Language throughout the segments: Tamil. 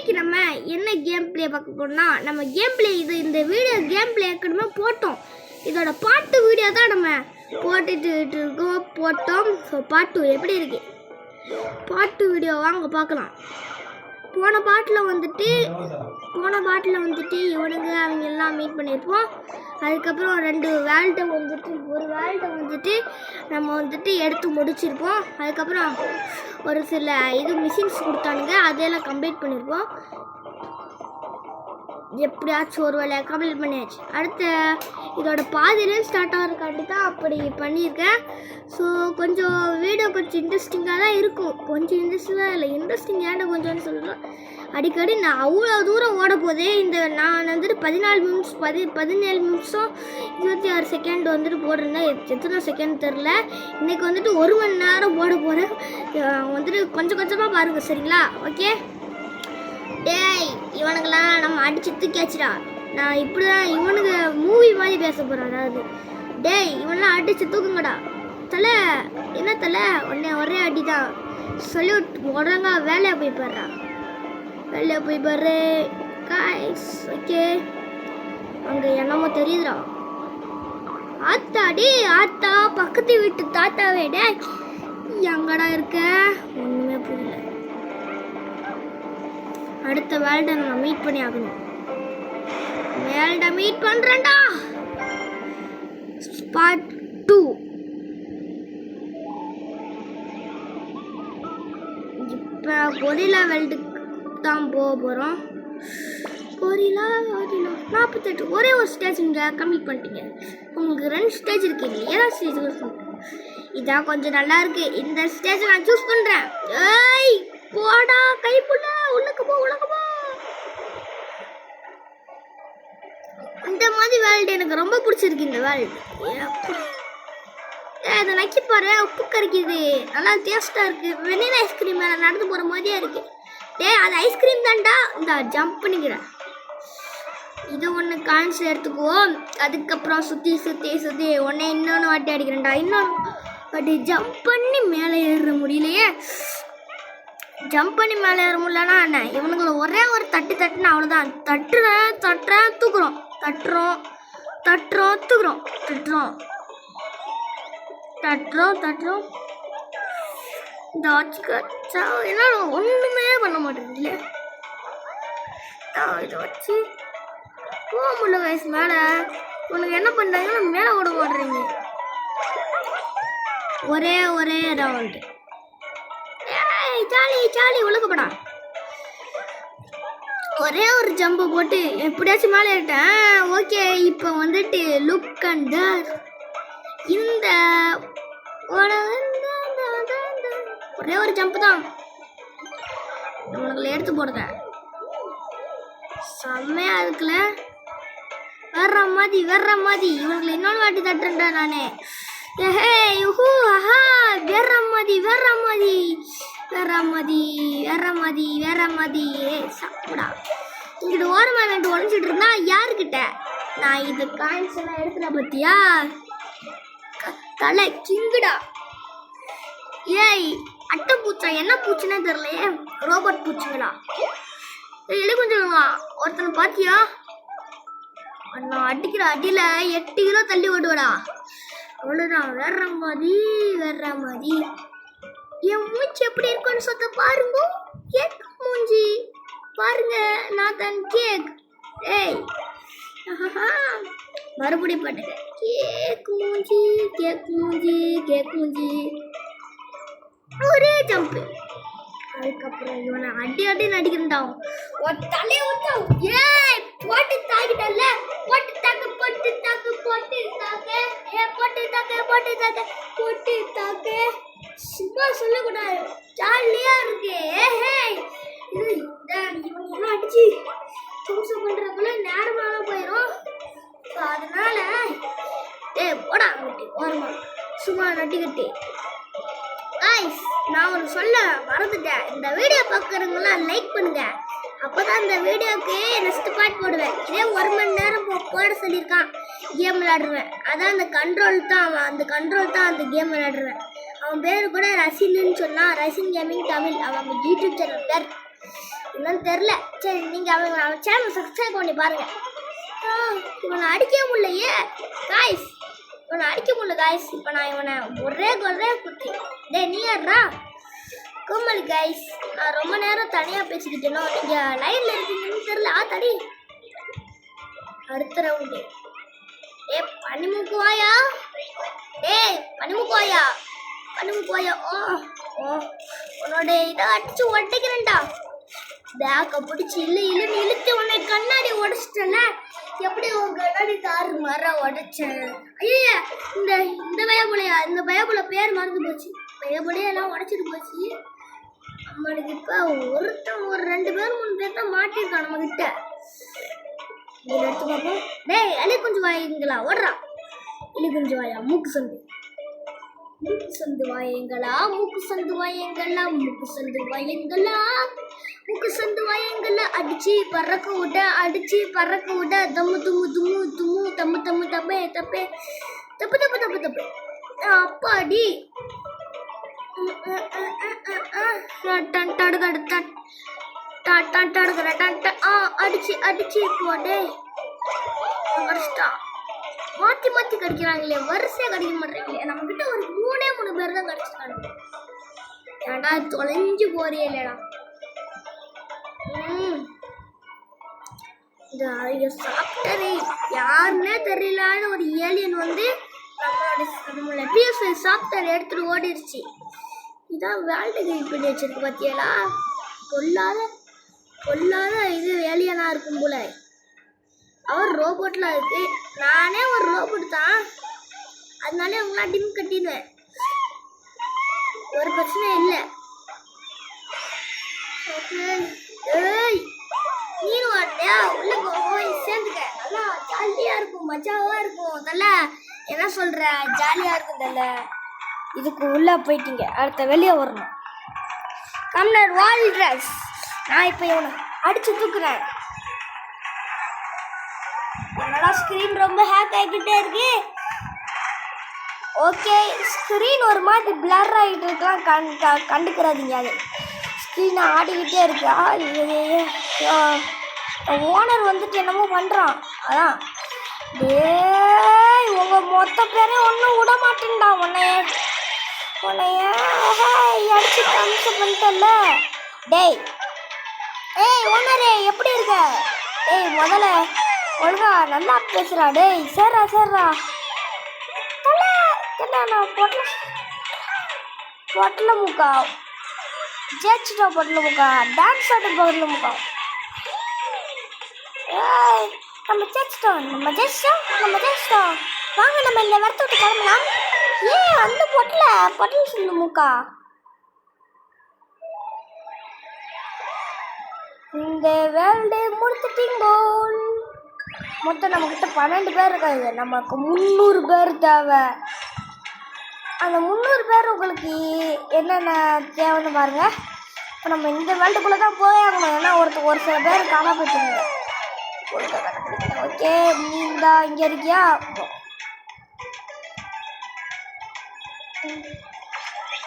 இன்னைக்கு நம்ம என்ன கேம் பிளே பார்க்க போறோம்னா நம்ம கேம் பிளே இந்த வீடியோ கேம் பிளே ஏற்கனவே போட்டோம். இதோட பாட்டு வீடியோ தான் நம்ம போட்டுட்டு இருக்கோம் போட்டோம். ஸோ பாட்டு எப்படி இருக்கு பாட்டு வீடியோ வாங்க பார்க்கலாம். போன பாட்டில் வந்துட்டு இவனுங்க அவங்க எல்லாம் மீட் பண்ணியிருப்போம். அதுக்கப்புறம் ஒரு வேர்ல்டை வந்துட்டு நம்ம வந்துட்டு எடுத்து முடிச்சிருப்போம். அதுக்கப்புறம் ஒரு சில மிஷின்ஸ் கொடுத்தானுங்க, அதையெல்லாம் கம்ப்ளீட் பண்ணியிருப்போம். எப்படியாச்சும் ஒரு வேலையை கம்ப்ளீட் பண்ணியாச்சு. அடுத்த இதோட பாதியிலே ஸ்டார்ட் ஆகிறக்காண்டி தான் அப்படி பண்ணியிருக்கேன். ஸோ கொஞ்சம் வீடியோ கொஞ்சம் இன்ட்ரெஸ்டிங்காக தான் இருக்கும். கொஞ்சம் இன்ட்ரெஸ்டிங்காக இல்லை, இன்ட்ரெஸ்டிங் ஏன்டா கொஞ்சம்னு சொல்கிறேன். அடிக்கடி நான் அவ்வளோ தூரம் ஓட போதே நான் வந்துட்டு 17 நிமிஷம் 26 செகண்ட் வந்துட்டு போட்டிருந்தேன். எத்தனை செகண்ட் தெரில. இன்றைக்கி வந்துட்டு 1 மணி நேரம் போட போகிறேன். வந்துட்டு கொஞ்சம் கொஞ்சமாக பாருங்கள் சரிங்களா? ஓகே. டேய் இவனுங்களாம் நம்ம அடிச்சு தூக்கியாச்சுடா. நான் இப்படி தான் இவனுங்க மூவி மாதிரி பேச போகிறேன். அதாவது டேய் இவனெலாம் அடிச்சு தூக்குங்கடா. தலை என்ன தலை ஒரே அடி தான். சொல்யூட் உடங்க வேலையை போய் பாரு காய்ஸ். ஓகே அங்கே என்னமோ தெரியுதுடா. ஆத்தாடி ஆத்தா பக்கத்து வீட்டு தாத்தாவே. டே எங்கடா இருக்க? ஒன்றுமே புரியல. அடுத்த வேர்ல்டை நம்ம மீட் பண்ணி ஆகணும். வேர்ல்டை மீட் பண்ணுறேன்டா. பார்ட் 2 இப்போ கொரில்லா வேர்ல்டுக்கு தான் போக போகிறோம். கொரில்லா 48 ஒரே ஒரு ஸ்டேஜ் நீங்கள் கம்ப்ளீட் பண்ணிட்டீங்க. உங்களுக்கு 2 ஸ்டேஜ் இருக்கு இல்லையா? ஸ்டேஜ் இதான் கொஞ்சம் நல்லா இருக்கு. இந்த ஸ்டேஜ் நான் சூஸ் பண்ணுறேன். ஏய் போடா கைப்புள்ள உள்ளக்கு போ. இந்த மாதிரி வேர்ல்டு எனக்கு ரொம்ப பிடிச்சிருக்கு. இந்த வேர்ல்டு அதை நக்கி பாரு, உப்பு கறிக்குது, நல்லா டேஸ்டாக இருக்குது. வெண்ணிலா ஐஸ்கிரீம் மேலே நடந்து போகிற மாதிரியே இருக்குது. அது ஐஸ்கிரீம் தான்டா. இந்த ஜம்ப் பண்ணிக்கிறேன். இதை ஒன்று கான்ஸ் எடுத்துக்குவோம். அதுக்கப்புறம் சுற்றி ஒன்னே இன்னொன்று வாட்டி அடிக்கிறேன்டா. இன்னொன்று வாட்டி ஜம்ப் பண்ணி மேலே ஏற முடியலையே. ஜம்ப் பண்ணி மேலே ஏற முடியலன்னா என்ன? இவனுங்களை ஒரே ஒரு தட்டுனா அவ்வளோதான். தட்டுறேன் தூக்குறோம். தட்டுறோம். இந்த ஆச்சுக்கா என்ன ஒன்றுமே பண்ண மாட்டேங்குது. இதை வச்சு போக முடியல வயசு மேலே. உனக்கு என்ன பண்ணுறாங்கன்னா மேலே ஓட மாட்டுறீங்க. ஒரே ரவுண்டு. ஜாலி உலகப்படா. ஒரே ஒரு ஜம்பை போட்டு எப்படியாச்சும் மேலே ஏறிட்டேன். ஓகே இப்போ வந்துட்டு லுக் அண்ட் இந்த ஒரே ஒரு ஜம்பு தான் உனக்குள்ள எடுத்து போடுறேன். செம்மையா இருக்குல்ல? வேற மாதிரி இவனுக்குள்ள இன்னொன்று வாட்டி தட்டுறேன்டா நானே. வேற மாதிரி சாப்பிடா. இங்கிட்ட ஓரமாக நட்டு உடஞ்சிட்டு இருந்தா யாருக்கிட்ட? நான் இது காயின்ஸ் எல்லாம் எடுத்துல பத்தியா தலை கிங்குடா. ஏய் அட்டை பூச்சா என்ன பூச்சுன்னே தெரியலையே. ரோபோட் பூச்சுங்களா? எடு கொஞ்சம் ஒருத்தனை பாத்தியா? நான் அடிக்கிற அடியில் 8 கிலோ தள்ளி ஓடுவடா. அவ்வளோதான். வேற மாதிரி என் மூச்சு எப்படி இருக்குன்னு சொத்த பாருங்க. கேக் மூஞ்சி பாருங்க. நான் தான் கேக். ஏய் மறுபடி பாட்டுங்க. கேக் மூஞ்சி ஒரே ஜம்பு. அதுக்கப்புறம் இவனை அடி நடிக்கிறா. ஒரு தலையை விட்டா. ஏய் போட்டு தாக்கிட்டல்ல. போட்டு தாக்கு சும்மா சொல்லக்கூடாது. ஜாலியா இருக்கு. இவங்க அடிச்சு தோசம் பண்றதுக்குள்ள நேரமாக போயிடும். அதனால போடா ஓரமா சும்மா நட்டிக்கிட்டு. நான் ஒன்று சொல்ல மறந்துட்டேன். இந்த வீடியோ பார்க்குறவங்களாம் லைக் பண்ணுங்க. அப்போதான் இந்த வீடியோக்கு நெக்ஸ்ட் பார்ட் போடுவேன். இதே 1 மணி நேரம் போட சொல்லியிருக்கான். கேம் விளையாடுவேன். அதான் அந்த கண்ட்ரோல் தான் அந்த கேம் விளையாடுவேன். அவன் பேர் கூட ரசின்னு சொன்னான். ரசின் கேமிங் தமிழ் அவங்க யூடியூப் சேனல் பேர். என்னன்னு தெரில. சரி நீங்கள் அவன் சேனல் சப்ஸ்கிரைப் பண்ணி பாருங்க. இவனை அடிக்க முடியலையே காய்ஸ், இவனை அடிக்க முடியல காய்ஸ். இப்போ நான் இவனை ஒரே குத்தி டே நீ யாரா கும்பல் காய்ஸ். நான் ரொம்ப நேரம் தனியாக பேசிக்கிட்டேனோ, நீங்கள் லைனில் இருக்கீங்கன்னு தெரில. தடி அடுத்த ரவுண்டு. ஏ பனிமுக்கு வாயா, ஏய் பனிமுக்கு வாயா, பனிமுக்கு வாயா. உன்னோட இதை அடிச்சு உடைக்கிறேன்டா. பேக்கை பிடிச்சி இல்லைன்னு இழுத்து உன்னை கண்ணாடி உடைச்சிட்டல. எப்படி உன் கண்ணாடி தாறு மர உடைச்சேன். ஐயா இந்த பயபுலையா, இந்த பயபுல பேர் மறந்து போச்சு. பயபுலையெல்லாம் உடைச்சிட்டு போச்சு. நம்மளுக்கு இப்போ ஒருத்தன் ஒரு 2 பேர் 3 பேர் தான் மாட்டிருக்கான் நம்ம கிட்ட. இதில் எடுத்து பார்ப்போம். டேய் அலி கொஞ்சம் வாயுங்களா ஓடுறா. இலி கொஞ்சம் வாயா, மூக்கு சந்து வாயங்களா, மூக்கு சந்து வாயங்களா, மூக்கு சந்து வாயங்களா, மூக்கு சந்து வாயங்களா. அடிச்சு பறக்க விட தம்மு தும்மு தும்மு தும்மு தம்மு தம்மு தப்பே தப்பே தப்பு தப்பு தப்பு தப்பு. அப்பாடி அடிச்சு போடே கடிச்சிட்டா. மாற்றி கடிக்கிறாங்களே, வரிசையாக கடிக்க மாட்டேறாங்களே. நம்ம கிட்ட ஒரு 3 பேர் தான் கடிச்சிருக்காங்க. ஏடா தொலைஞ்சு போறியே இல்லைடா. இந்த சாப்பிட்டது யாருன்னே தெரியலாத ஒரு ஏலியன் வந்து நம்மளோட PS5 சாஃப்ட்வேர் எடுத்துட்டு ஓடிடுச்சு. இதான் வேர்ல்டு கிரியேட் பண்ணி வச்சிருக்கு பார்த்தியலா. கொல்லாத இது ஏலியனாக இருக்கும் போல. அவர் ரோபோட்லாம் இருக்கு. நானே ஒரு ரோபோட் தான், அதனாலே அவங்களாம் டிம் கட்டிடுவேன். ஒரு பிரச்சனை இல்லை. ஏய் நீனு வாட்டியா உள்ள போய் சேர்ந்துக்க. நல்லா ஜாலியாக இருக்கும், மஜாவாக இருக்கும். தல என்ன சொல்கிற, ஜாலியாக இருக்கும் தல. இதுக்கு உள்ளே போயிட்டீங்க, அடுத்த வெளியே வரணும். கம்னர் வால் ட்ரெஸ். நான் இப்போ இவனை அடிச்சு தூக்குறேன். என்னடா ஸ்க்ரீன் ரொம்ப ஹேக் ஆகிக்கிட்டே இருக்கு. ஓகே ஸ்க்ரீன் ஒரு மாதிரி பிளர் ஆகிட்டு இருக்கலாம், கண்டுக்கிறாதீங்க. அது ஸ்க்ரீனை ஆடிக்கிட்டே இருக்கா. ஓனர் வந்துட்டு என்னமோ பண்ணுறான். அதான் டேய் உங்கள் மொத்த பேரே ஒன்றும் விட மாட்டேன்டா. உன்னைய அடிச்சு கமிஷன் பண்ணிட்டல. டேய் ஏய் ஓனரே எப்படி இருக்க? டேய் முதல்ல ஒழுங்கா நல்லா பேசுகிறா. டேய் சேர்றா நான் பொட்டல முக்கா ஜெயிச்சிட்டா. பொட்டல முக்கா டான்ஸ் ஆட்டு பொட்டல முக்கா. ஏய் நம்ம ஜெயிச்சிட்டோம். வாங்க நம்ம இந்த இடத்த விட்டு கிளம்பலாம். ஏன் அந்த பொட்டல சொல்லு முக்கா. இந்த வேர்ல்டு முடிச்சுட்டீங்கோல். மொத்தம் நம்மக்கிட்ட 12 பேர் இருக்காங்க. நமக்கு 300 பேர் தேவை. அந்த 300 பேர் உங்களுக்கு என்னென்ன தேவைன்னு பாருங்கள். இப்போ நம்ம இந்த வேர்ல்டுக்குள்ளே தான் போய் ஆகணும். ஏன்னா ஒரு சில பேர் காணா போயிட்டுங்க. ஓகே நீ இங்கே இருக்கியா?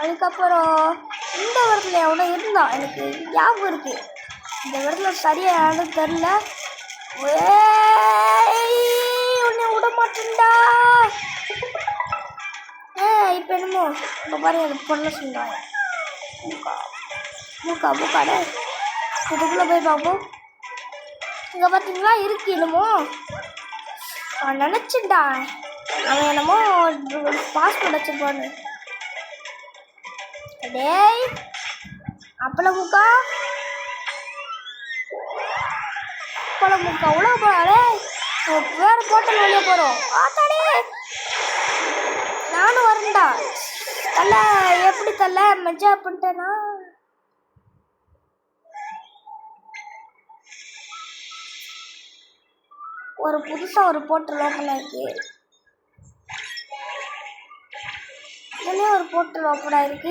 அதுக்கப்புறம் இந்த இடத்துல எவ்வளோ இருந்தான் எனக்கு ஞாபகம் இருக்குது. இந்த இடத்துல சரியாக யாரும் தெரில. உன்னை விட மாட்டேன்டா. இப்போ என்னமோ இப்போ பாருங்க எனக்கு பொண்ணு சொன்னாங்க. மூக்காடே இதுக்குள்ளே போய் பார்ப்போம். இங்கே பார்த்தீங்களா இருக்கு என்னமோ. அவன் நினச்சிட்டா அவன் என்னமோ பாஸ்போர்ட் வச்சுருப்பான்னு. டேய் அப்பள முக்கா உள்ள போறாளே. வேற போட்டல் வெளியே போகிறோம். ஆத்தாடே நானும் வரண்டா. தள்ள எப்படி தள்ள மஜா பண்ணிட்டேனா. ஒரு புதுசாக ஒரு போர்ட்டல் ஓப்பன் ஆயிருக்கு. இதுலேயே ஒரு போர்ட்டல் ஓப்பன் ஆயிருக்கு.